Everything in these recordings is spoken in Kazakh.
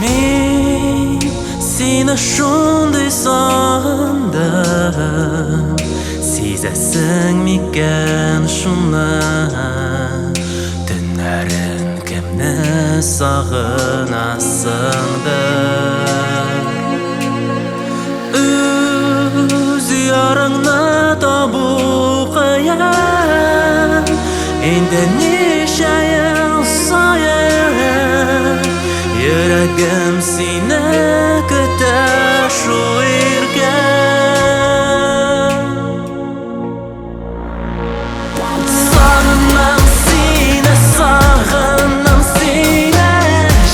Мен сені шундай сағындым, сезесің мекен шуны, түнәрен кемні сағынасыңды. Үз ярыңны табу қиын, енді неше ел сайын, йөрәгем сине көтә шу иркен. Сағынам сине, сағынам сине,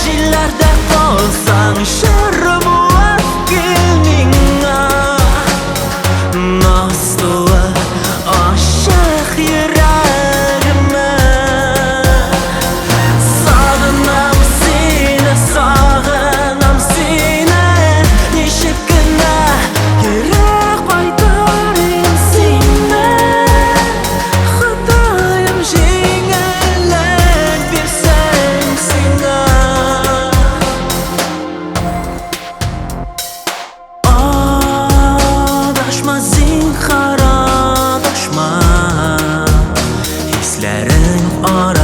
җилләрдә калсаң шәрри буып кил миңа. Назлы ашык йөрәгемә. Сағынам сине, сағынам сине, ничек кенә йөрәк кайтарыйм сине. Ходаем җиңеллек бирсәң сиңа. Адашма, зинһар адашма, хисләрең ара